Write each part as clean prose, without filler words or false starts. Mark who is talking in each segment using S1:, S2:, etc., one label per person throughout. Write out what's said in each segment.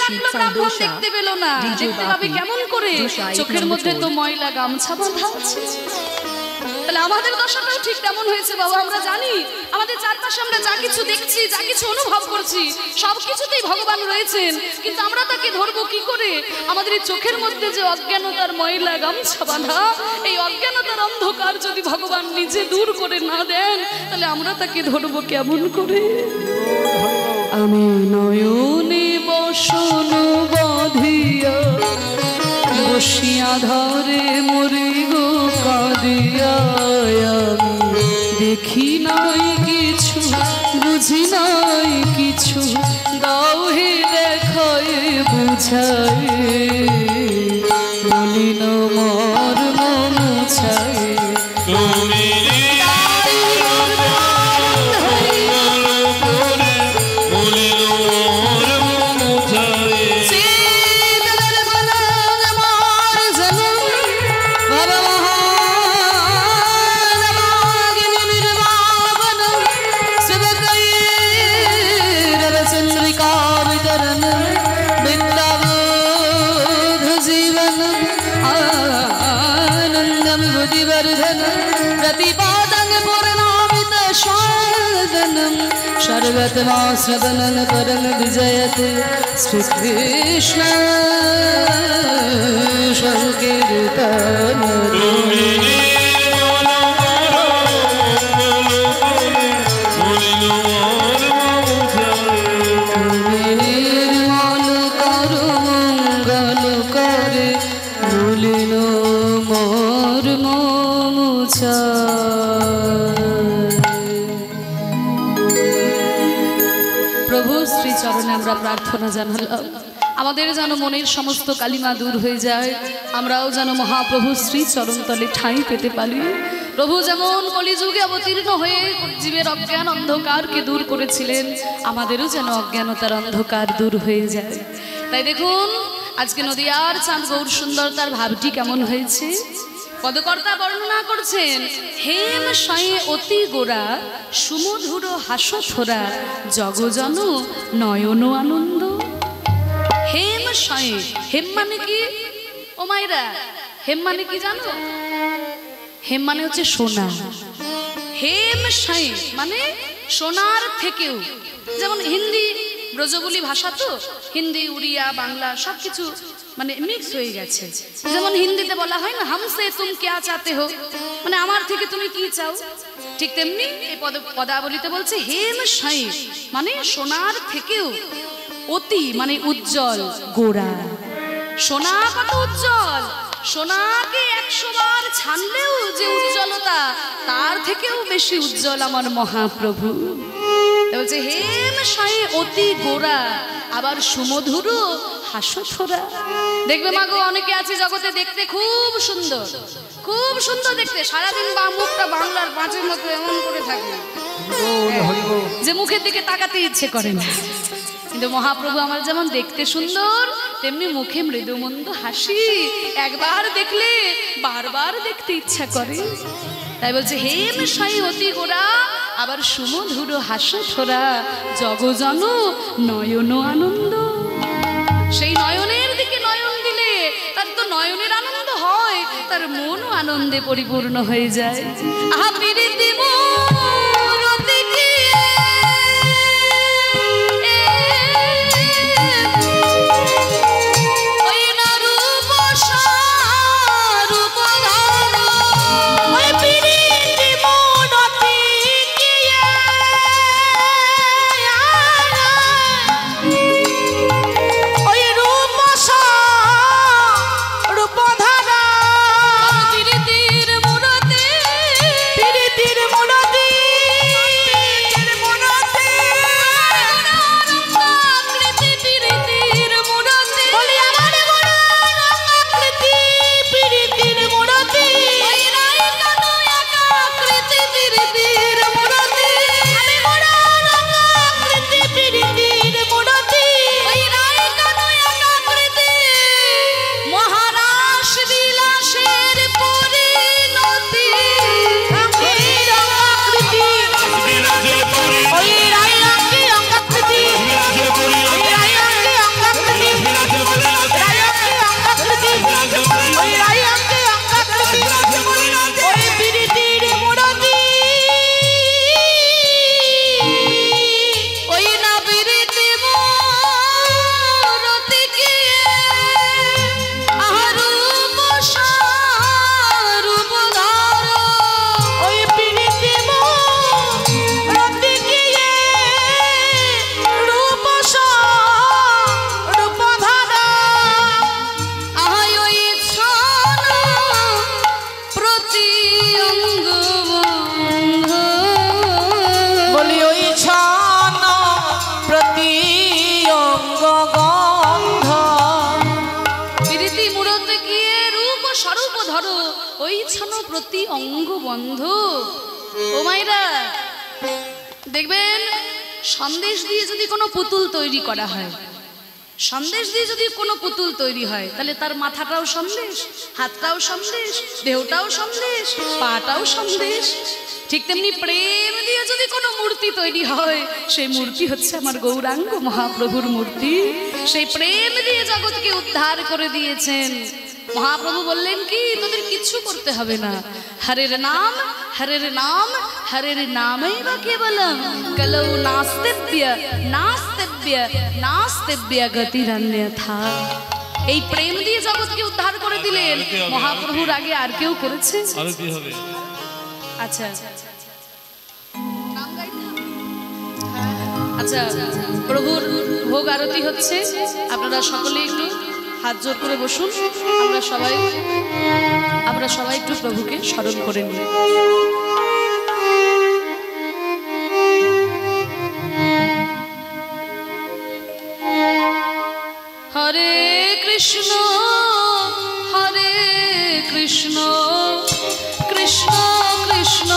S1: রাখলো ব্রাহ্মণ দেখতে পেল না, দেখতে পাবে কেমন করে? চোখের মধ্যে তো ময়লা গামছা বাঁধা আছে। তাহলে আমাদের দশাটাও ঠিক তেমন হয়েছে বাবা। আমরা জানি আমাদের চারপাশে আমরা যা কিছু দেখছি, যা কিছু অনুভব করছি, সব কিছুতেই ভগবান রয়েছেন, কিন্তু আমরা তাকে ধরবো কি করে? আমাদের এই চোখের মধ্যে যে অজ্ঞানতার ময়লা গামছা বাঁধা, এই অজ্ঞানতার অন্ধকার যদি ভগবান নিজে দূর করে না দেন, তাহলে আমরা তাকে ধরবো কেমন করে? আমি নয়নে বসন বাঁধিয়া বসিয়া ধরে মরি গো কাঁদিয়া, আমি দেখি নাই কিছু, বুঝি নাই কিছু, দাও হে দেখায় বুঝায়, বলিন মোর মন চায়। सर्वतमास्वदनं परं विजयते श्रीकृष्ण संकीर्तन। निर्मल करु मंगल करे भूलिन मोर मोमुचा। প্রভু শ্রী চরণে আমরা প্রার্থনা জানালাম, আমাদের যেন মনের সমস্ত কালিমা দূর হয়ে যায়, আমরাও যেন মহাপ্রভু শ্রী চরণতলে ঠাঁই পেতে পারি। প্রভু যেমন কলিযুগে অবতীর্ণ হয়ে জীবের অজ্ঞান অন্ধকারকে দূর করেছিলেন, আমাদেরও যেন অজ্ঞানতার অন্ধকার দূর হয়ে যায়। তাই দেখুন আজকে নদিয়ার চাঁদ গৌর সুন্দর তার ভাবটি কেমন হয়েছে। পদকর্তা বর্ণনা করছেন, হেম সায়ে অতি গোরা সুমধুর হাসথোরা জগজন নয়ন আনন্দ। হেম সায়ে, হেম মানে কি ও মায়েরা? হেম মানে কি জানো? হেম মানে হচ্ছে সোনা। হেম সায়ে মানে সোনার থেকেও, যেমন হিন্দি ব্রজবুলি ভাষা, তো হিন্দি উড়িয়া বাংলা সবকিছু মানে মিক্স হয়ে গেছে। যেমন হিন্দিতে বলা হয় না হামসে তুম ক্যা চাতে হো, মানে আমার থেকে তুমি কি চাও, ঠিক তেমনি এই পদাবলিতে বলছে হেম সাই মানে সোনার থেকেও, অতি মানে উজ্জ্বল, গোরা। সোনা কত উজ্জ্বল, সোনাকে 100 বার ছানলেও যে উজ্জ্বলতা, তার থেকেও বেশি উজ্জ্বল আমার মহাপ্রভু। বলছে হেম সায়ে অতি গোরা, আবার সুমধুর হাসথোরা। দেখবে মাগো অনেকে আছে জগতে দেখতে খুব সুন্দর, খুব সুন্দর দেখতে, সারাদিন বা মুখটা বাংলার পাঁচের মতো এমন করে থাকে যে মুখের দিকে তাকাতে ইচ্ছে করে না। কিন্তু মহাপ্রভু আমার যেমন দেখতে সুন্দর, তেমনি মুখে মৃদুমন্দ হাসি, একবার দেখলে বারবার দেখতে ইচ্ছা করে। তাই বলছে হেম সায়ে অতি গোরা, আবার সুমধুর হাসথোরা জগজন নয়ন আনন্দ। সেই নয়নের দিকে নয়ন দিলে তার তো নয়নের আনন্দ হয়, তার মনও আনন্দে পরিপূর্ণ হয়ে যায়। আহা প্রীতি মূরতি কি ওই না রূপ রূপ ধার, ওই প্রীতি মূরতি কি ওই রূপ রূপ ধারা, প্রীতির মূরতি, প্রীতির মূরতি ধরো ওই ছানো প্রতি অঙ্গ বন্ধ। ও মাইরা দেখবেন, সন্দেশ দিয়ে যদি কোনো পুতুল তৈরি করা হয়, সন্দেশ দিয়ে যদি কোনো পুতুল তৈরি হয়, তাহলে তার মাথাটাও সন্দেশ, হাতটাও সন্দেশ, দেহটাও সন্দেশ, পাটাও সন্দেশ। ঠিক তেমনি প্রেম দিয়ে যদি কোনো মূর্তি তৈরি হয়, সেই মূর্তি হচ্ছে আমার গৌরাঙ্গ মহাপ্রভুর মূর্তি। সেই প্রেম দিয়ে জগৎকে উদ্ধার করে দিয়েছেন। মহাপ্রভু বললেন কি, তোদের কিচ্ছু করতে হবে না, হরের নাম হরের নাম হরের নামেই বা কেবলম কলৌ নাস্তেব্য নাস্তেব্য নাস্তেব্য গতিরন্যথা। এই প্রেম দিয়ে জগৎকে উদ্ধার করে দিলেন। মহাপ্রভুর আগে আর কেউ করেছে?
S2: আর কি হবে?
S1: আচ্ছা আচ্ছা, প্রভুর ভোগ আরতি হচ্ছে, আপনারা সকলে একটু হাত জোর করে বসুন। আমরা সবাই একটু প্রভুকে স্মরণ করে নিই। হরে কৃষ্ণ হরে কৃষ্ণ কৃষ্ণ কৃষ্ণ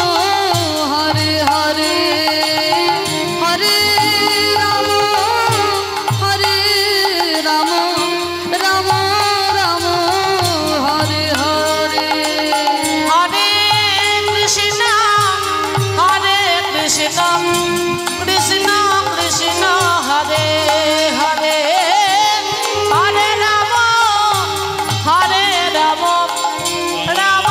S1: হরে হরে, হরে রাম হরে রাম রাম রাম হরে হরে,
S3: হরে কৃষ্ণ কৃষ্ণ কৃষ্ণ হরে হরে, হরে রাম রাম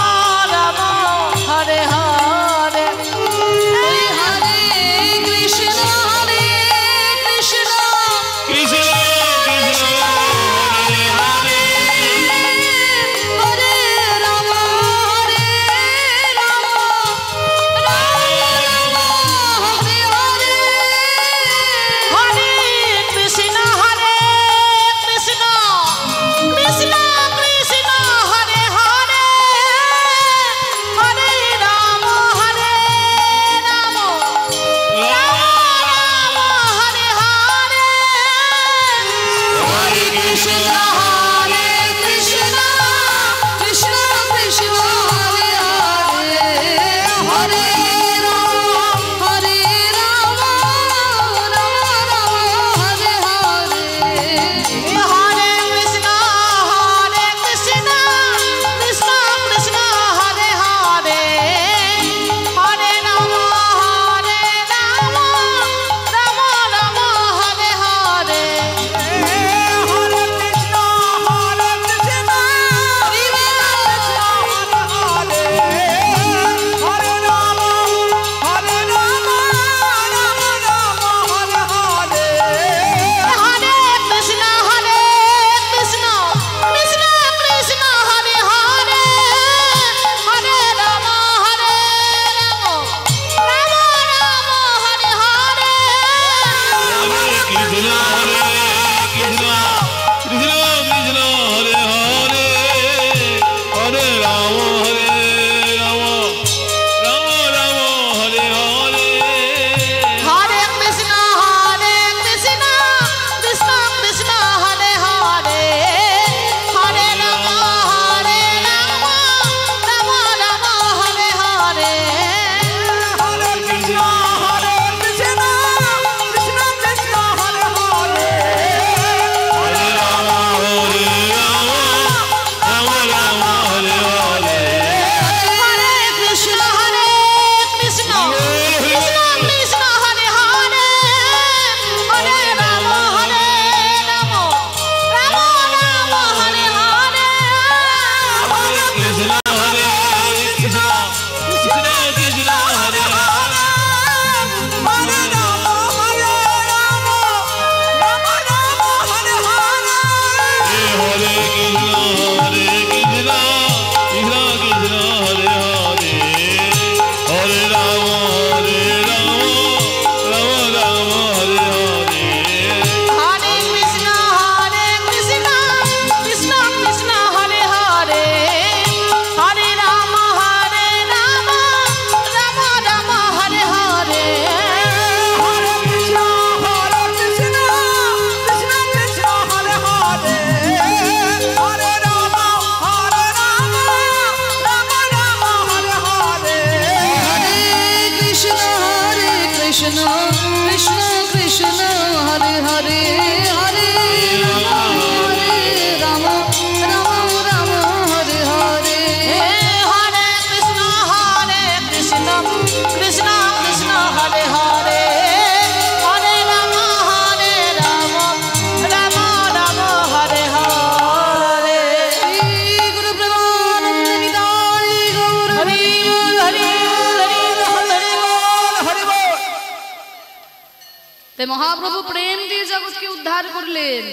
S1: তাই মহাপ্রভু প্রেম দিয়ে জগৎকে উদ্ধার করলেন।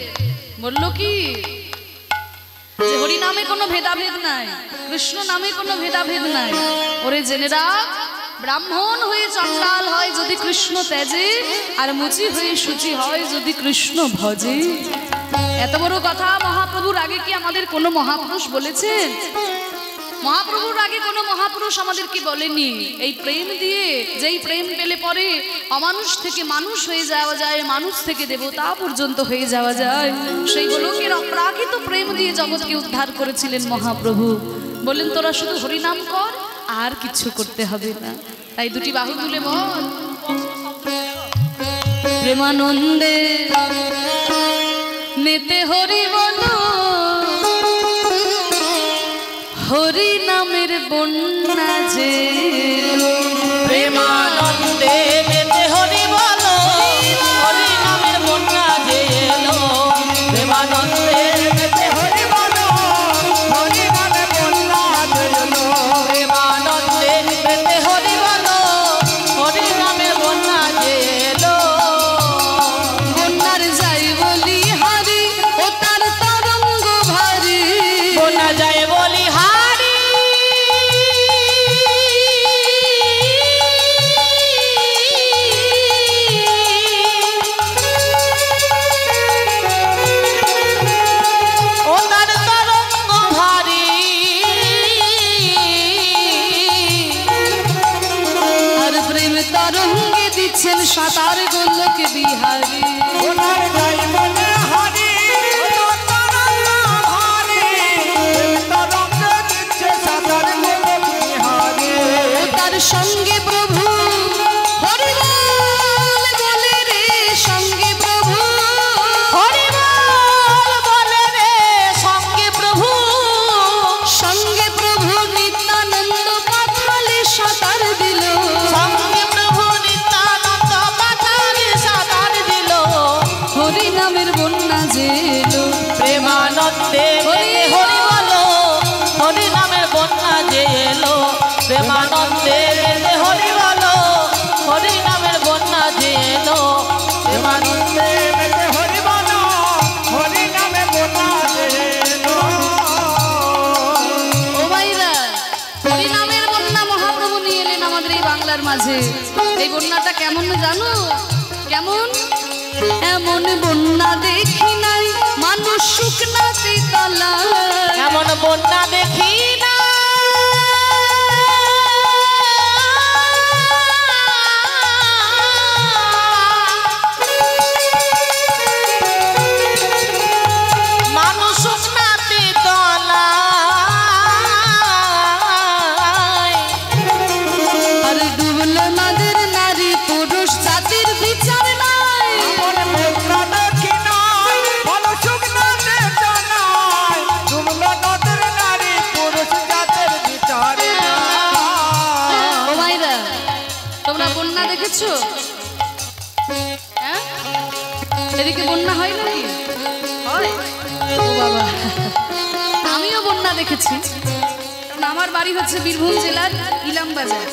S1: বলল কি যে হরি নামে কোনো ভেদাভেদ নাই, কৃষ্ণ নামে কোনো ভেদাভেদ নাই। ওরে জেনে রাখ, ব্রাহ্মণ হয়ে চণ্ডাল হয় যদি কৃষ্ণ ত্যাজে, আর মুচি হয়ে শুচি হয় যদি কৃষ্ণ ভজে। এত বড় কথা মহাপ্রভুর আগে কি আমাদের কোনো মহাপুরুষ বলেছেন? মহাপ্রভুর আগে কোনো মহাপুরুষ আমাদের কি বলেনি? এই প্রেম দিয়ে, যেই প্রেম পেলে পরে অমানুষ থেকে মানুষ হয়ে যাওয়া যায়, মানুষ থেকে দেবতা পর্যন্ত হয়ে যাওয়া যায়, সেই গোলকের অপ্রাকৃত প্রেম দিয়ে জগৎকে উদ্ধার করেছিলেন মহাপ্রভু। বললেন তোরা শুধু হরিনাম কর, আর কিছু করতে হবে না। তাই দুটি বাহু তুলে বল, প্রেমানন্দে নেতে হরি বলো, হরি নামের বন্যা যে
S3: প্রেমানন্দে নেতে হরি বলো, হরি নামের বন্যা যে এলো। প্রেমানন্দে নেতে হরি বলো, হরি নামের বন্যা যে এলো। প্রেমানন্দে নেতে হরি বলো, হরি নামের বন্যা যে এলো।
S1: বন্যার যাই বলি হারি, ও তার তরঙ্গ ভারী।
S3: বন্যা যায় বলি হারি, ও তার তরঙ্গ ভারী।
S1: আর প্রেম তরঙ্গে দিচ্ছেন সাঁতার গোলক বিহারী।
S3: ওনার যাই বলে হারি, ও তরঙ্গ ভারী। তরঙ্গ দিচ্ছে সাঁতার গোলক বিহারী।
S1: ও তার সঙ্গে প্রভু হরি বল বলে রে, সঙ্গে প্রভু
S3: হরি বল বলে রে, সঙ্গে প্রভু।
S1: সঙ্গে প্রভু নিত্যানন্দ পাথালে সাঁতার দিল।
S3: সঙ্গে প্রভু নিত্যানন্দ পাথারে সাঁতার দিল।
S1: হরি নামের বন্যা যে এলো।
S3: প্রেমানন্দে নেতে হরি বলো, হরি নামের বন্যা যে এলো। প্রেমানন্দে নেতে হরি বলো, হরি নামের বন্যা যে এলো। প্রেমানন্দে নেতে হরি বলো, হরি নামের বন্যা যে এলো।
S1: ও ভাইরা, হরি নামের বন্যা মহাপ্রভু নিয়ে এলেন আমাদের এই বাংলার মাঝে। এই বন্যাটা কেমন জানো? কেমন? এমন বন্যা দেখি নাই মানুষ শুকনাতে কালা।
S3: এমন বন্যা দেখি না, মানুষ শুকনাতে তলায়।
S1: আর ডুবলো নদের নারী পুরুষ জাতির বিচার নাই।
S3: এমন বন্যা দেখি নাই, মানুষ শুকনাতে তলায়। ডুবলো নদের নারী, পুরুষ জাতের বিচারে নাই।
S1: ও ভাইরা, তোমরা বন্যা দেখেছো? হ্যাঁ, এদিকে বন্যা হয় নাকি? হয়? ও বাবা, আমিও বন্যা দেখেছি। কারণ আমার বাড়ি হচ্ছে বীরভূম জেলার ইলামবাজার।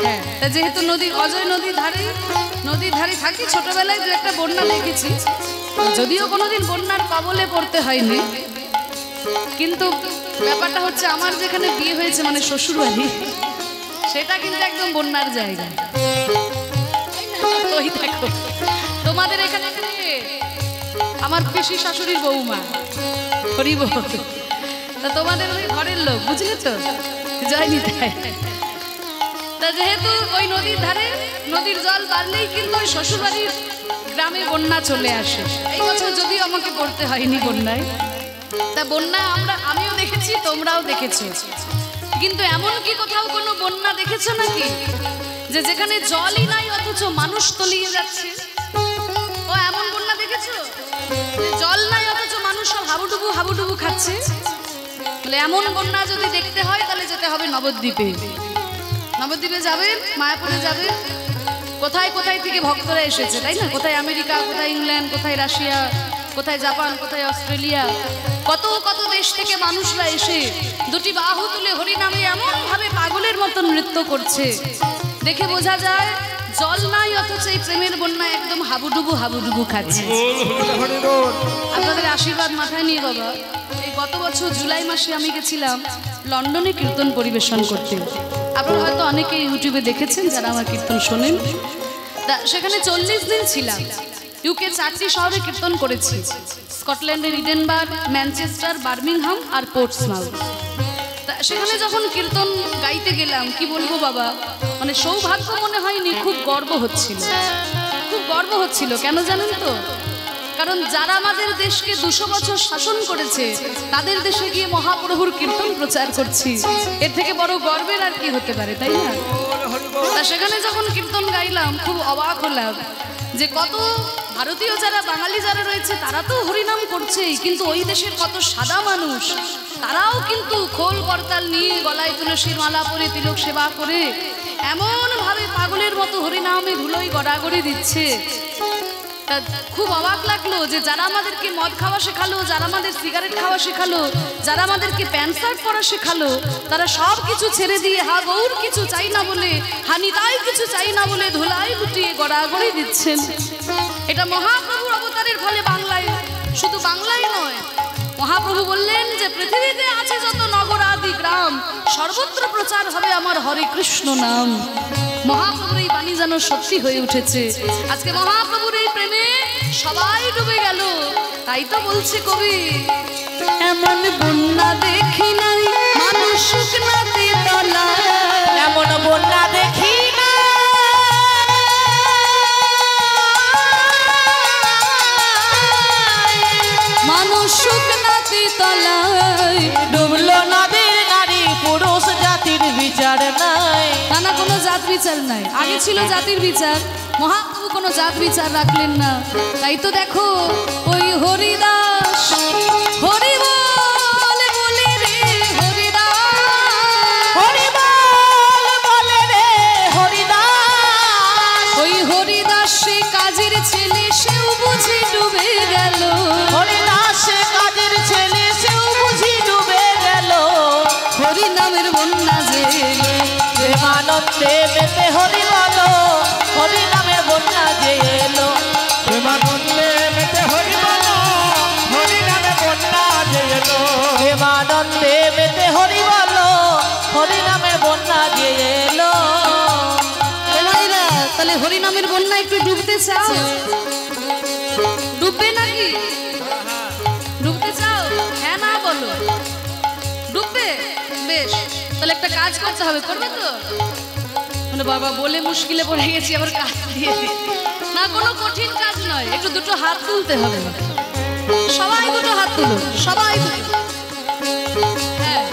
S1: হ্যাঁ, তা যেহেতু নদী, অজয় নদীর ধারে থাকি, ছোটবেলায় দু একটা বন্যা দেখেছি। যদিও কোনোদিন বন্যার কবলে পড়তে হয়নি, কিন্তু ব্যাপারটা হচ্ছে আমার যেখানে বিয়ে হয়েছে, মানে শ্বশুর বাড়ি, সেটা কিন্তু একদম বন্যার জায়গা। ওই দেখো, তোমাদের এখানে আমার পিসি শাশুড়ির বৌমা, হরি বল। তা তোমাদের ওই ঘরের লোক, বুঝলে তো? জয়নি তাই। তা যেহেতু ওই নদীর ধারে, নদীর জল বাড়লেই কিন্তু ওই শ্বশুরবাড়ির গ্রামে বন্যা চলে আসে। এই বছর যদিও আমাকে পড়তে হয়নি বন্যায়। তা বন্যা আমিও দেখেছি, তোমরাও দেখেছো। কিন্তু এমন কি কোথাও কোনো বন্যা দেখেছো নাকি যে যেখানে জলই নাই অথচ মানুষ তলিয়ে যাচ্ছে? ও এমন বন্যা দেখেছো যে জল নাই অথচ মানুষ সব হাবুডুবু খাচ্ছে? বলে এমন বন্যা যদি দেখতে হয় তাহলে যেতে হবে নবদ্বীপে। নবদ্বীপে যাবেন, মায়াপুরে যাবেন, কোথায় কোথায় থেকে ভক্তরা এসেছে, তাই না? কোথায় আমেরিকা, কোথায় ইংল্যান্ড, কোথায় রাশিয়া, কোথায় জাপান, কোথায় অস্ট্রেলিয়া, কত কত দেশ থেকে মানুষরা এসে দুটি বাহু তুলে হরিনামে এমন ভাবে পাগলের মতো নৃত্য করছে। দেখে বোঝা যায় জল নাই অথচ এই প্রেমের বন্যা একদম হাবুডুবু খাচ্ছে। আপনাদের আশীর্বাদ মাথায় নিয়ে বাবা, এই গত বছর জুলাই মাসে আমি গেছিলাম লন্ডনে কীর্তন পরিবেশন করতে। আপনারা হয়তো অনেকে ইউটিউবে দেখেছেন যারা আমার কীর্তন শোনেন। সেখানে 40 দিন ছিলাম। ইউকে 4টি শহরে কীর্তন করেছি, স্কটল্যান্ডের ইডেনবার্গ, ম্যানচেস্টার, বার্মিংহাম আর পোর্টসমাউথ। সেখানে যখন কীর্তন গাইতে গেলাম, কি বলবো বাবা, মানে সৌভাগ্য মনে হয়নি, খুব গর্ব হচ্ছিল, খুব গর্ব হচ্ছিল। কেন জানেন তো? কারণ যারা আমাদের দেশকে 200 বছর শাসন করেছে তাদের দেশে গিয়ে মহাপ্রভুর কীর্তন প্রচার করছি, এর থেকে বড় গর্বের আর কি হতে পারে, তাই না? তা সেখানে যখন কীর্তন গাইলাম খুব অবাক হলাম যে কত ভারতীয় যারা, বাঙালি যারা রয়েছে তারা তো হরিনাম করছেই, কিন্তু ওই দেশের কত সাদা মানুষ তারাও কিন্তু খোল করতাল নিয়ে গলায় তুলসীর মালা পরে তিলক সেবা করে এমনভাবে পাগলের মতো হরিনামে ধুলোই গড়াগড়ি দিচ্ছে। তা খুব অবাক লাগলো যে যারা আমাদেরকে মদ খাওয়া শেখালো, যারা আমাদের সিগারেট খাওয়া শেখালো, যারা আমাদেরকে প্যান্ট শার্ট পরা শেখালো, তারা সব কিছু ছেড়ে দিয়ে হা গৌর কিছু চাই না বলে, হানিতাই কিছু চাই না বলে ধুলাই লুটিয়ে গড়াগড়ি দিচ্ছেন। এটা মহাপ্রভুর অবতারের ফলে বাংলায়, শুধু বাংলায় নয়, মহাপ্রভু বললেন যে পৃথিবীতে আছে যত নগর আদি গ্রাম সর্বত্র প্রচার হবে আমার হরে কৃষ্ণ নাম। মহাপ্রভুর এই বাণী যেন সত্যি হয়ে উঠেছে। আজকে মহাপ্রভুর এই প্রেমে সবাই ডুবে গেল। তাই তো বলছে কবি, এমন বন্যা দেখি নাই মানুষ শুকনাতে তলা,
S3: এমন বন্যা দেখি না
S1: মানুষ শুকনাতে তলায়,
S3: ডুবলো নদীর নারী পুরুষ জাতির বিচার নাই।
S1: না কোনো জাত বিচার নাই, আগে ছিল জাতির বিচার, মহাপ্রভু কোনো জাত বিচার রাখলেন না। তাই তো দেখো ওই হরিদাস হরি বলে বলে রে হরিদাস,
S3: হরি বল বলে রে হরিদাস,
S1: ওই হরিদাস সে কাজের ছেলে সেও বুঝি ডুবে গেল,
S3: হরিদাস সে কাজের ছেলে সেও বুঝি ডুবে গেল।
S1: হরি নামের বন্যা যে
S3: প্রেমানন্দে মেতে হরি বলো, হরি নামের বন্যা যে এলো। প্রেমানন্দে মেতে হরি বলো, হরি নামের বন্যা যে এলো। প্রেমানন্দে মেতে হরি বলো, হরি নামের বন্যা যে এলো।
S1: তাহলে হরি নামের বন্যা একটু ডুবতে চাও? ডুববে নাকি? ডুবতে চাও? হ্যাঁ না বলো। ডুববে? বেশ, তাহলে একটা কাজ করতে হবে, করবে তো? মানে বাবা বলে মুশকিলে পড়ে গেছি, আবার কাজ দিয়ে না, কোনো কঠিন কাজ নয়, একটু দুটো হাত তুলতে হবে। সবাই দুটো হাত তুলো, সবাই দুটো। হ্যাঁ,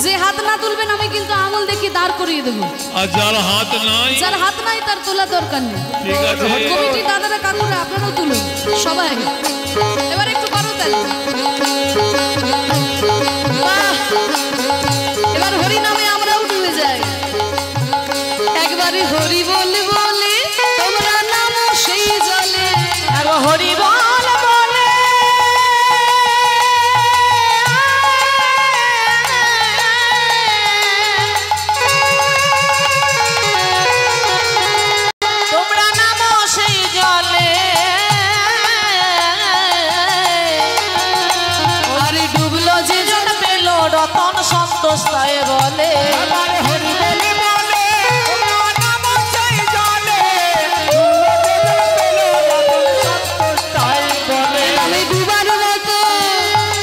S1: যে হাত না তুলবেন আমি কিন্তু আঙুল দেখি দাঁড় করিয়ে দেবো।
S2: আর যার হাত নাই,
S1: যার হাত নাই তার তোলা দরকার নেই।
S2: ঠিক আছে।
S1: কমিটি দাদারা কাকুরা আপনারাও তুলুন সবাই। এবার একটু পারো তাহলে। এবার হরি নামে আমরাও ডুবে যাই। একবারে হরি বলে বলে তোমরা নামো সেই জলে,
S3: হরি বল বলে তোমরা নামো সেই জলে।
S1: আরে ডুবলো যে
S3: জন পেল রতন সন্তোষ তাই বলে। হরি বলে বলে তোমরা নামো সেই জলে। তাই বলে
S1: আমি ডুবার মতো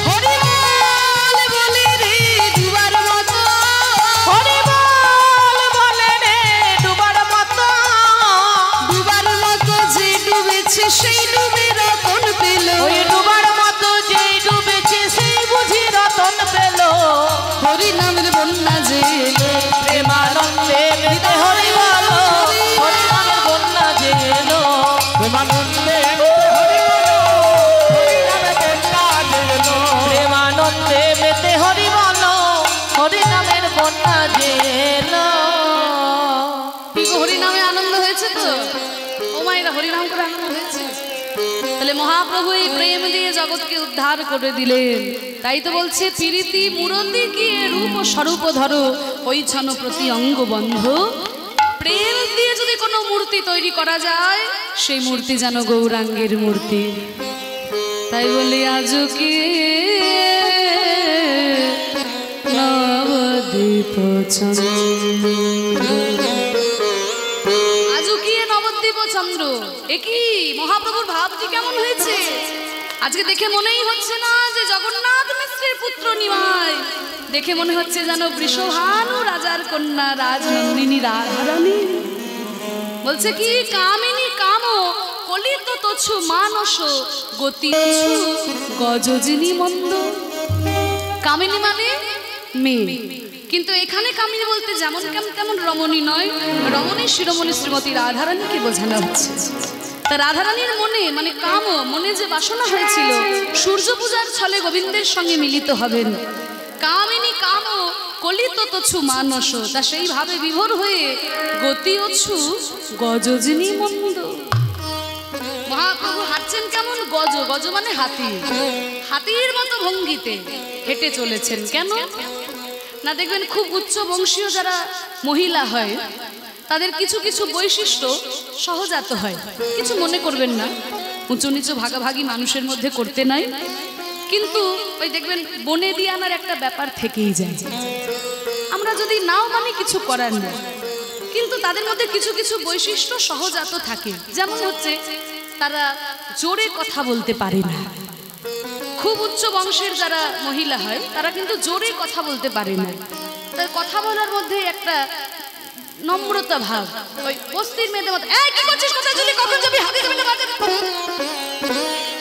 S1: হরি বলে বলে রে ডুবার মতো,
S3: হরি বল বলে রে ডুবার মতো।
S1: ডুবার মতো যে ডুবেছে সেই ডুবে রতন পেল,
S3: ওই ডুবার মতো যেই ডুবেছে সেই বুঝি রতন পেল।
S1: হরি নামের বন্যা যে এলো।
S3: প্রেমানন্দে মেতে হরি বলো, হরি নামের বন্যা যে এলো। প্রেমানন্দে মেতে হরি বলো, হরি নামের বন্যা যে এলো। প্রেমানন্দে মেতে হরি বলো, হরি নামের বন্যা যে এলো।
S1: হরি নামে আনন্দ হয়েছে তো? ও মায়েরা হরি নাম করে আনন্দ হয়েছে? তাহলে মহাপ্রভু এই প্রেম দিয়ে জগৎকে উদ্ধার করে দিলেন। তাই তো বলছে প্রীতি মূরতি কি রূপ স্বরূপ ধরো, ওই ছন প্রতি অঙ্গ বন্ধ। প্রেম দিয়ে যদি কোনো মূর্তি তৈরি করা যায়, সেই মূর্তি যেন গৌরাঙ্গের মূর্তি। তাই বলি আজও কি নবদ্বীপ চন্দ্র, আজও কি নবদ্বীপ চন্দ্র। একই মহাপ্রভুর ভাবটি কেমন হয়েছে আজকে দেখে মনেই হচ্ছে না যে জগন্নাথ মিশ্রের পুত্র নিমাই, দেখে মনে হচ্ছে যেন বৃষভানু রাজার কন্যা রাজনন্দিনী রাধারানী। বলছে কি কামিনী কাম কলিত তছু মানস গতি গজজিনী মন্দ। কামিনী মানে মেয়ে, কিন্তু এখানে কামিনী বলতে যেমন তেমন রমণী নয়, রমণী শিরোমণি শ্রীমতী রাধারানীকে বোঝানো হচ্ছে। তা রাধারানীর মনে মানে কাম মনে যে বাসনা হয়েছিল সূর্য পূজার ছলে গোবিন্দের সঙ্গে মিলিত হবেন, কামিনী কাম কলিত তছু মানস, তা সেইভাবে বিভোর হয়ে গতি অছু গজজিনী মন্দ। মহাপ্রভু হাঁটছেন কেমন? গজ, গজ মানে হাতি, হাতির মতো ভঙ্গিতে হেঁটে চলেছেন। কেন না দেখবেন খুব উচ্চ বংশীয় যারা মহিলা হয় তাদের কিছু কিছু বৈশিষ্ট্য সহজাত হয়, কিছু মনে করবেন না, উঁচু নিচু ভাগাভাগি মানুষের মধ্যে করতে নাই, কিন্তু ওই দেখবেন বনে দিয়ে আনার একটা ব্যাপার থেকেই যায়। আমরা যদি নাও মানে কিছু করার নেই, কিন্তু তাদের মধ্যে কিছু কিছু বৈশিষ্ট্য সহজাত থাকে। যেমন হচ্ছে তারা জোরে কথা বলতে পারে না। খুব উচ্চ বংশের যারা মহিলা হয় তারা কিন্তু জোরে কথা বলতে পারে না, তার কথা বলার মধ্যে একটা নম্রতা ভাব। ওই বস্তির মেয়েদের মতো এই কি করছিস, কোথায় চলি, কখন যাবি, হাতে যাবি না বাজারে,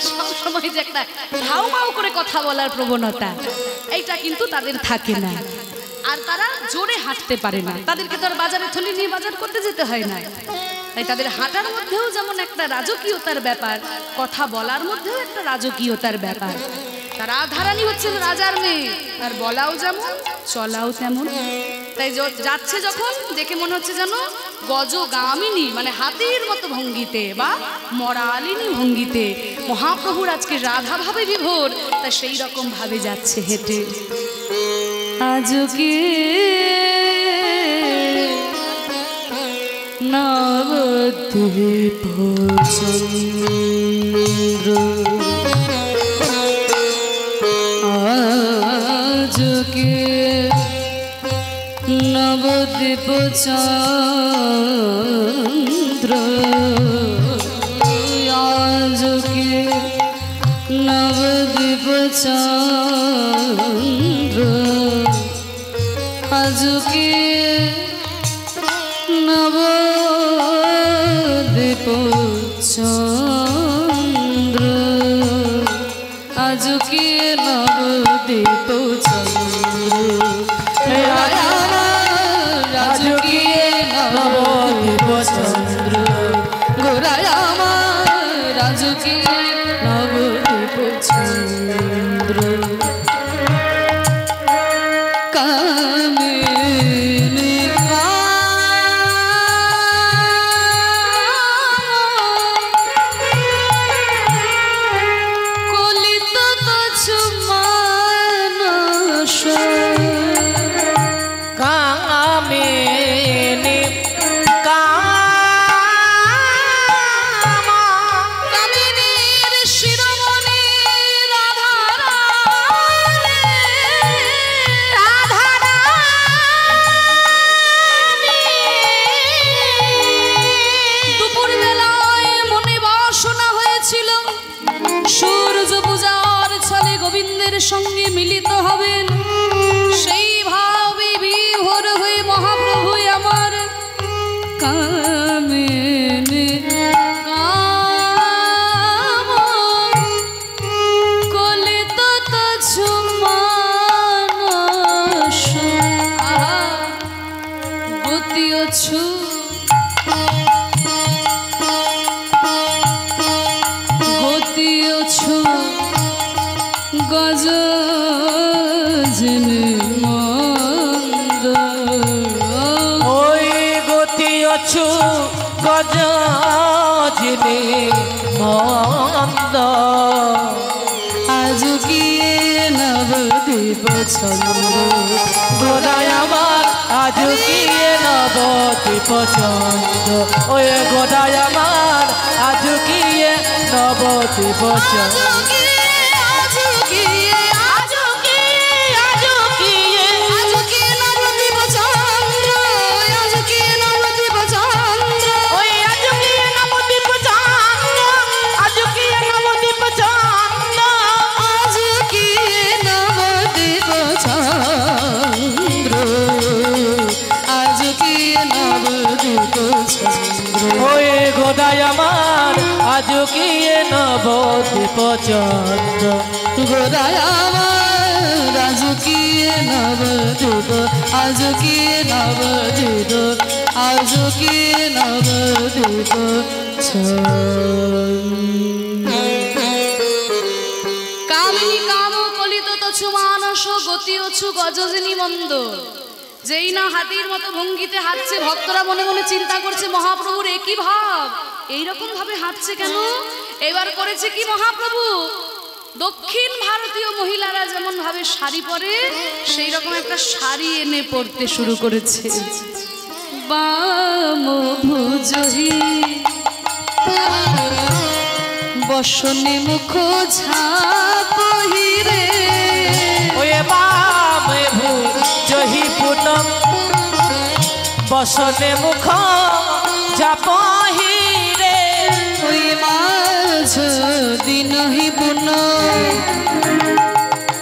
S1: সব সময় যে একটা হাউ মাউ করে কথা বলার প্রবণতা, এইটা কিন্তু তাদের থাকে না। আর তারা জোরে হাঁটতে পারে না, তাদেরকে তো আর বাজারে থলি নিয়ে বাজার করতে যেতে হয় না। তাই তাদের হাঁটার মধ্যেও যেমন একটা রাজকীয়তার ব্যাপার, কথা বলার মধ্যেও একটা রাজকীয়তার ব্যাপার। তারা রাধারানী হচ্ছেন রাজার মেয়ে, আর বলাও যেমন চলাও তেমন। তাই যাচ্ছে যখন দেখে মনে হচ্ছে যেন গজগামিনী মানে হাতির মতো ভঙ্গিতে বা মরালিনী ভঙ্গিতে মহাপ্রভুর আজকে রাধা ভাবে বিভোর, তা সেই রকম ভাবে যাচ্ছে হেঁটে। আজকে নবদ্বীপ চন্দ্র, আজকে নবদ্বীপ চন্দ্র, আজকে নবদ্বীপ চন্দ্র, আজকে নবদ্বীপ চন্দ্র, আজকে নবদ্বীপ চন্দ্র, আজকে নবদ্বীপ চন্দ্র, গোরায় আমার আজকে নবদ্বীপ চন্দ্র। সঙ্গে মিলিত হবেন, সেইভাবে বিভোর হয়ে মহাপ্রভু আমার কামিনী কাম কলিত তছু মানস, গতি অছু গতি অছু গজজিনী মন্দ,
S3: ওই গতি অছু গজজিনী মন্দ,
S1: আজকে নবদ্বীপ চন্দ্র,
S3: গোরায় আমার আজ কি নবদ্বীপ চন্দ্র ওই গোদায় আমার আজ কি নবদ্বীপ চন্দ্র গোদায় আমার আজ কি নবদ্বীপ চন্দ্র
S1: গোদায় আমার আজ কি নবদ্বীপ আজ কি নবদ্বীপ আজ কি নবদ্বীপ কামিনী কাম কলিত তছু মানস গতি অছু গজনী মন্দ যেই না হাতির মতো ভঙ্গিতে হাঁটছে ভক্তরা মনে মনে চিন্তা করছে মহাপ্রভুর একই ভাব এইরকম ভাবে হাঁটছে কেন এবার করেছে কি মহাপ্রভু দক্ষিণ ভারতীয় মহিলারা যেমন ভাবে শাড়ি পরে সেই রকম একটা শাড়ি এনে পরতে শুরু করেছে বাম ভুজহি বসনে মুখ ঝাপহিরে
S3: ওয়ে বাম ভুজহি পুনম বসনে মুখ ঝাপহিরে
S1: ওই মাঝ দিনহি পুন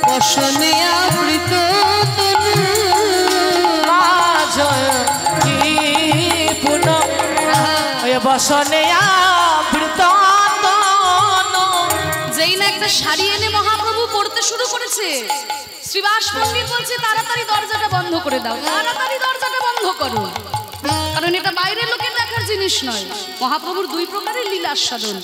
S1: বসনে আবৃত তনু
S3: মাঝ কি পুনম ওই বসনে আবৃত
S1: যেই না একটা শাড়ি এনে মহাপ্রভু পড়তে শুরু করেছে শ্রীবাস পণ্ডিত বলছে তাড়াতাড়ি দরজাটা বন্ধ করে দাও তাড়াতাড়ি দরজাটা বন্ধ করো কারণ এটা বাইরের লোকের দেখার জিনিস নয় মহাপ্রভুর দুই প্রকারের লীলা আস্বাদন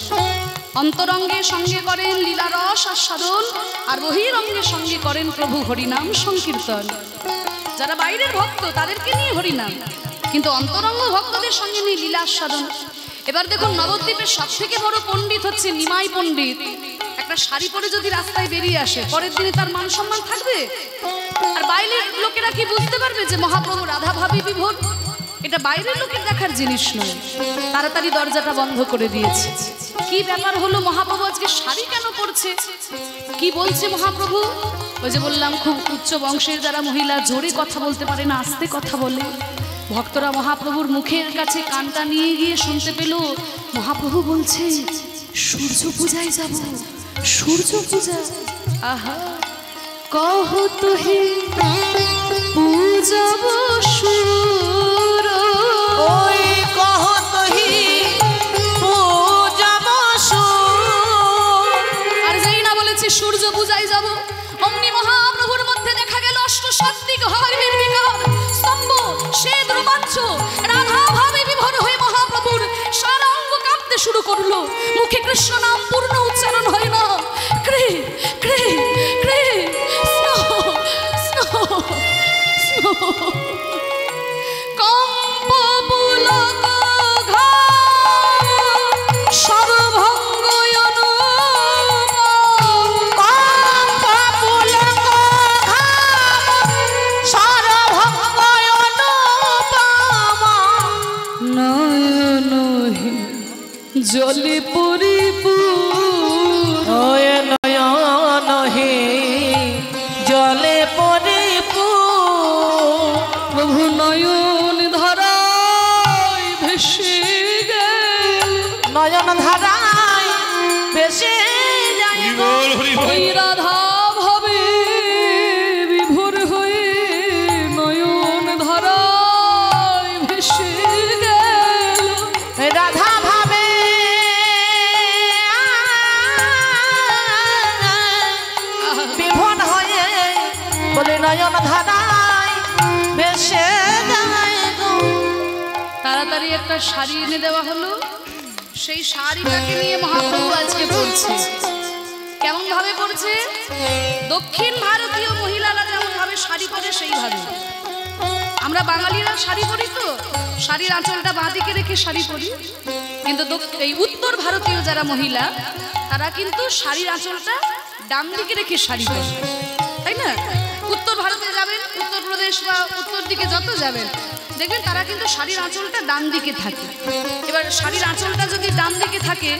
S1: অন্তরঙ্গে সঙ্গে করেন লীলা রস আস্বাদন আর বহিরঙ্গে সঙ্গে করেন প্রভু হরিনাম সংকীর্তন যারা বাইরের ভক্ত তাদেরকে নিয়ে হরিনাম কিন্তু অন্তরঙ্গ ভক্তদের সঙ্গে নিয়ে লীলা আস্বাদন এবার দেখুন নবদ্বীপের সবথেকে বড় পণ্ডিত হচ্ছে নিমাই পণ্ডিত একটা শাড়ি পরে যদি রাস্তায় বেরিয়ে আসে পরের দিনে তার মান সম্মান থাকবে আর বাইরের লোকেরা কি বুঝতে পারবে যে মহাপ্রভু রাধা ভাবী বিভোর এটা বাইরের লোকের দেখার জিনিস নয় তাড়াতাড়ি দরজাটা বন্ধ করে দিয়েছে কি ব্যাপার হলো মহাপ্রভু আজকে শাড়ি কেন পরছে কি বলছে মহাপ্রভু ওই যে বললাম খুব উচ্চ বংশের যারা মহিলা জোরে কথা বলতে পারে না আস্তে কথা বলে ভক্তরা মহাপ্রভুর মুখের কাছে কানটা নিয়ে গিয়ে শুনতে পেল মহাপ্রভু বলছে সূর্য পূজায় যাব সূর্য পূজা আহা কহ তোহে পূজব সূর
S3: ওই কহ তোহি পূজব সূর
S1: আর যেই না বলেছে সূর্য পূজায় যাব অমনি মহাপ্রভুর মধ্যে দেখা গেল অষ্টসাত্ত্বিক হয় নির্বিকার স্তম্ভ শ্বেত রোমাঞ্চ রাধা ভাবে বিভোর হয়ে মহাপ্রভুর সারা অঙ্গ কাঁপতে শুরু করলো মুখে কৃষ্ণ নাম পূর্ণ উচ্চারণ হয় না Cray Cray Cray snow snow snow comp Pulak ঘাম সর্বভঙ্গ
S3: কম্প পুলক ঘাম সর্বভঙ্গ অনুপম
S1: নয়ন জলে পরিপূর্ণ
S3: ওই নয়ন হে জলে পরিপূর্ণ
S1: প্রভু নয়ন ধারায় ভেসে গেল
S3: নয়ন ধারায় ভেসে যায় গো
S1: ওই রাধা ভাবে বিভোর হয়ে নয়ন ধারায় ভেসে গেল
S3: রাধা ভাবে বিভোর হয়ে বলে নয়ন ধারায় ভেসে যায় গো
S1: তাড়াতাড়ি একটা শাড়ি এনে দেওয়া হলো সেই শাড়িটাকে নিয়ে মহাপ্রভু আজকে পড়ছে কেমন ভাবে পড়ছে দক্ষিণ ভারতীয় মহিলারা যেমন ভাবে শাড়ি পরে সেইভাবে আমরা বাঙালিরা শাড়ি পরি তো শাড়ির আঁচলটা বাঁদিকে রেখে শাড়ি পরি কিন্তু এই উত্তর ভারতীয় যারা মহিলা তারা কিন্তু শাড়ির আঁচলটা ডান দিকে রেখে শাড়ি পরে তাই না উত্তর ভারতে যাবে যাবেন উত্তরপ্রদেশ বা উত্তর দিকে যত যাবেন দেখবেন তারা কিন্তু শাড়ির আঁচলটা ডান দিকে থাকে। এবার শাড়ির আঁচলটা যদি ডান দিকে থাকে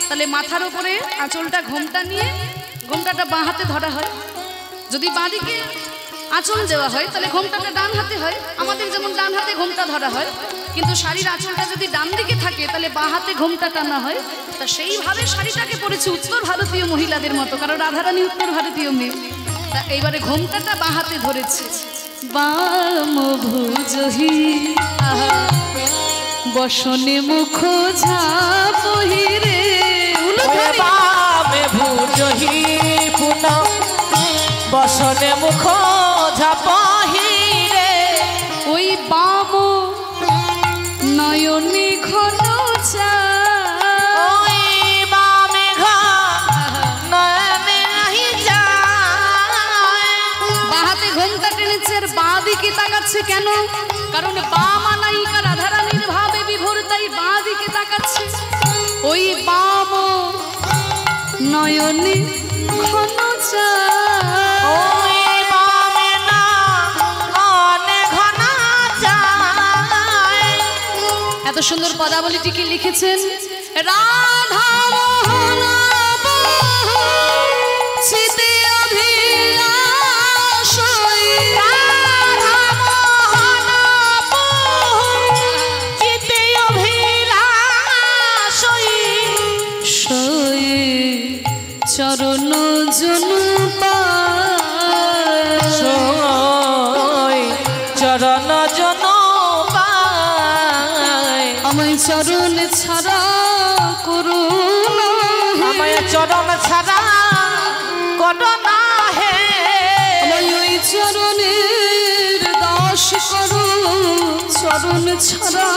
S1: তাহলে মাথার উপরে আঁচলটা ঘোমটা নিয়ে ঘোমটাটা বাঁ হাতে ধরা হয়। যদি বাঁ দিকে আঁচল দেওয়া হয় তাহলে ঘোমটাটা ডান হাতে হয়, আমাদের যেমন ডান হাতে ঘোমটা ধরা হয়। কিন্তু শাড়ির আঁচলটা যদি ডান দিকে থাকে তাহলে বাঁ হাতে ঘোমটা টানা হয়। তা সেইভাবে শাড়িটাকে পরেছে উত্তর ভারতীয় মহিলাদের মতো, কারণ রাধারানী উত্তর ভারতীয় মেয়ে। তা এইবারে ঘোমটাটা বাঁ হাতে ধরেছে। বাম ভুজহি বসনে মুখ ঝাপহিরে
S3: বামে ভুজহি পুন বসনে মুখ ঝাপহিরে
S1: ওই বাম নয়নে ঘন
S3: ওই বামে নয়নে নাহি যায়।
S1: বাঁ হাতে ঘোমটা টেনেছে আর বাঁ দিকে তাকাচ্ছে কেন? কারণ বামা নায়িকা রাধারানীর ভাবে বিভোর, তাই বাঁ দিকে তাকাচ্ছে। ওই বাম নয়নে ঘন
S3: ওই বামে না অনেক ঘন যায়।
S1: এত সুন্দর পদাবলীটিকে লিখেছেন রাধা মোহন চিতে অভিলাষই।
S3: রাধা মোহন চিতে অভিলাষই
S1: সই চরণ জনু পায়।
S3: সই চরণ জন পায়।
S1: আমায় চরণ ছাড়া করুন,
S3: আমায় চরণ ছাড়া করো না হে।
S1: আমায় ওই চরণের দাস করো, চরণ ছাড়া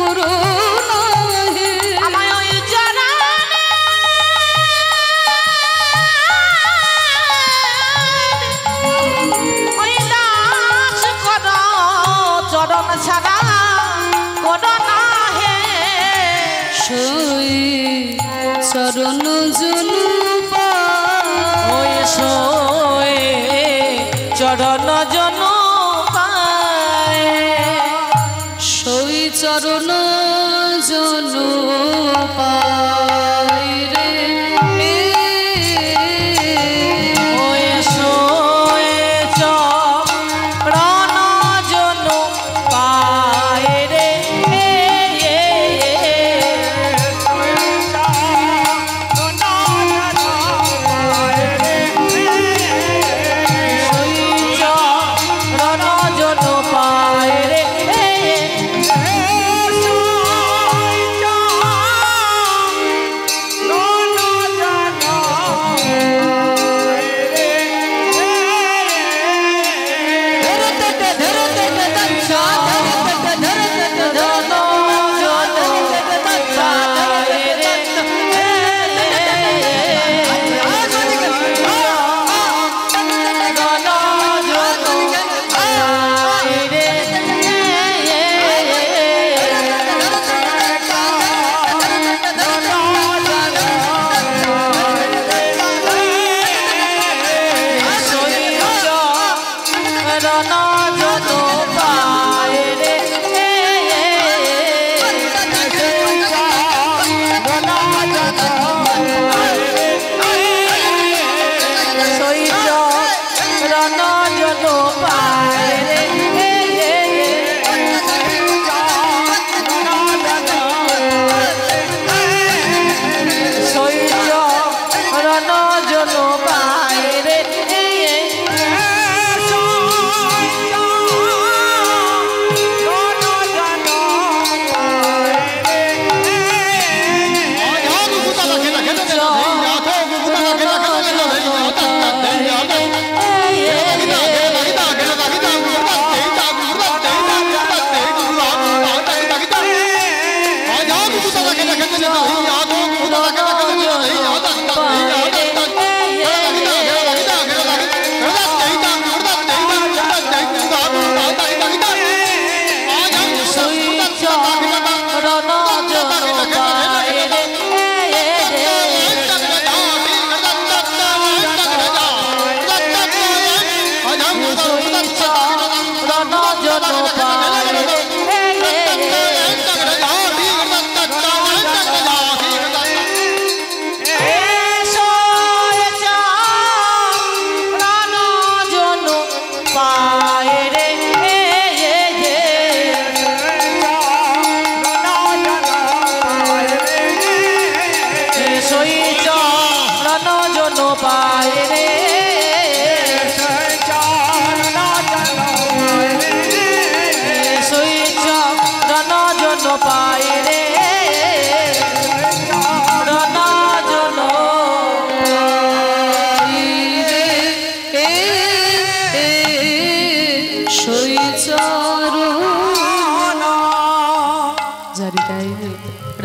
S1: করুন হে।
S3: আমায় ওই চরণে ওই দাস করো, চরণ ছাড়া করো না হে।
S1: সই চরণ জনু পায়।
S3: ওই সই চরণ জন পায়।
S1: সই চরণ জনু পায় রে।
S3: ওই সই চরণ জন পায় রে।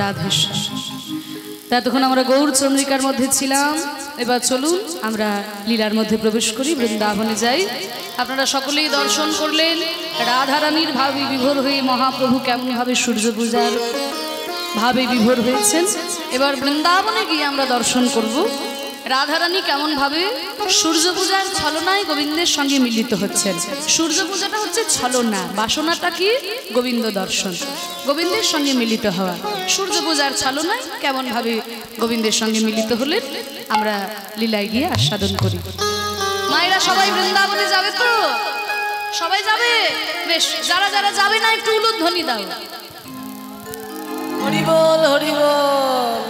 S1: রাধেশ্যাম। এতক্ষণ আমরা গৌর চন্দ্রিকার মধ্যে ছিলাম, এবার চলুন আমরা লীলার মধ্যে প্রবেশ করি, বৃন্দাবনে যাই। আপনারা সকলেই দর্শন করলেন রাধারানীর ভাবে বিভোর হয়ে মহাপ্রভু কেমনভাবে সূর্য পূজার ভাবে বিভোর হয়েছেন। এবার বৃন্দাবনে গিয়ে আমরা দর্শন করব রাধারানী কেমনভাবে সূর্য পূজার ছলনায় গোবিন্দের সঙ্গে মিলিত হচ্ছেন। সূর্য পূজাটা হচ্ছে ছলনা, বাসনাটা কি গোবিন্দ দর্শন, গোবিন্দের সঙ্গে মিলিত হওয়া। সূর্য পূজার ছলনায় কেমনভাবে গোবিন্দের সঙ্গে মিলিত হলেন আমরা লীলায় গিয়ে আস্বাদন করি। মায়েরা সবাই বৃন্দাবনে যাবে তো? সবাই যাবে? বেশ, যারা যারা যাবে না একটু উলুধ্বনি দাও।
S3: হরি বল হরি বল।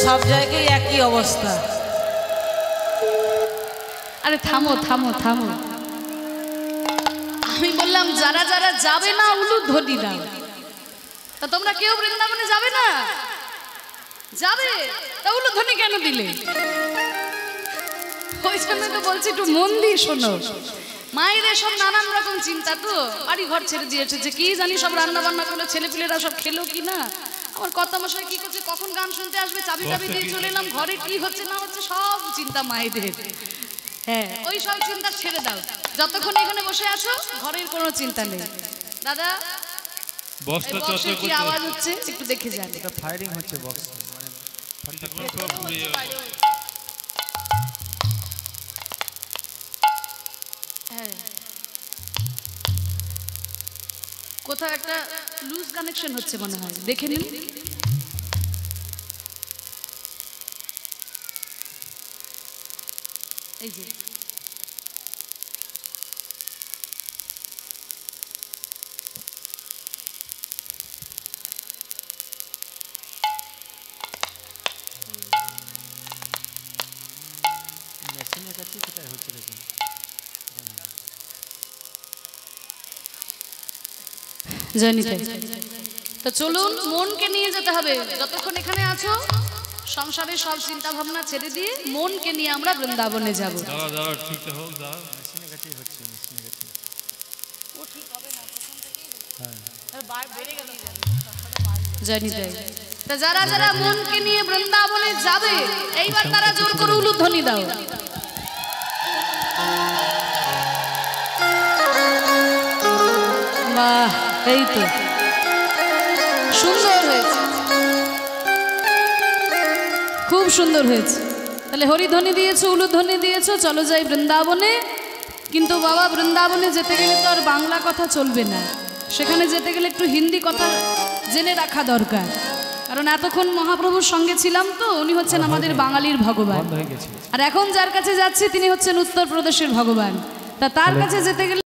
S3: সব জায়গায় একই অবস্থা।
S1: আরে থামো থামো থামো, আমি বললাম যারা যারা যাবে না উলুধ্বনি দাও। তা তোমরা কেউ বৃন্দাবনে যাবে না? যাবে, তা উলুধ্বনি কেন দিলে? ওই জন্য তো বলছি একটু মন দিয়ে শোনো। মায়েদের সব নানান রকম চিন্তা, তো বাড়ি ঘর ছেড়ে দিয়ে এসেছে, কি জানি সব রান্না বান্না করলো, ছেলেপিলেরা সব খেলো কি না, আমার কত মশাই কি করছে, কখন গান শুনতে আসবে, চাবি টাবি দিয়ে চলে এলাম, ঘরে কি হচ্ছে না হচ্ছে সব চিন্তা মায়েদের। হ্যাঁ, ওই সব চিন্তা ছেড়ে দাও, যতক্ষণ এখানে বসে আছো ঘরের কোনো চিন্তা নেই। দাদা বক্সের কি আওয়াজ হচ্ছে একটু দেখে যান।
S2: এটা ফায়ারিং হচ্ছে বক্স, মানে
S1: হ্যাঁ, কোথাও একটা লুজ কানেকশন হচ্ছে মনে হয়, দেখে নিন। এই যে
S2: মেশিনের কাছে কোথায় হচ্ছে দেখুন।
S1: জয়নিতাই। তো চলুন, মনকে নিয়ে যেতে হবে। যতক্ষণ এখানে আছো সংসারের সব চিন্তা ভাবনা ছেড়ে দিয়ে মনকে নিয়ে আমরা বৃন্দাবনে যাব।
S2: মেশিনের কাছেই হচ্ছে, মেশিনের কাছে।
S1: জয়নিতাই। তা যারা যারা মনকে নিয়ে বৃন্দাবনে যাবে এইবার তারা জোর করে উলুধ্বনি দাও। বাহ, এই তো সুন্দর হয়েছে, খুব সুন্দর হয়েছে। তাহলে হরিধ্বনি দিয়েছো, উলুধ্বনি দিয়েছো, চলো যাই বৃন্দাবনে। কিন্তু বাবা, বৃন্দাবনে যেতে গেলে তো আর বাংলা কথা চলবে না, সেখানে যেতে গেলে একটু হিন্দি কথা জেনে রাখা দরকার। কারণ এতক্ষণ মহাপ্রভুর সঙ্গে ছিলাম তো, উনি হচ্ছেন আমাদের বাঙালির ভগবান, আর এখন যার কাছে যাচ্ছি তিনি হচ্ছেন উত্তরপ্রদেশের ভগবান। তা তার কাছে যেতে গেলে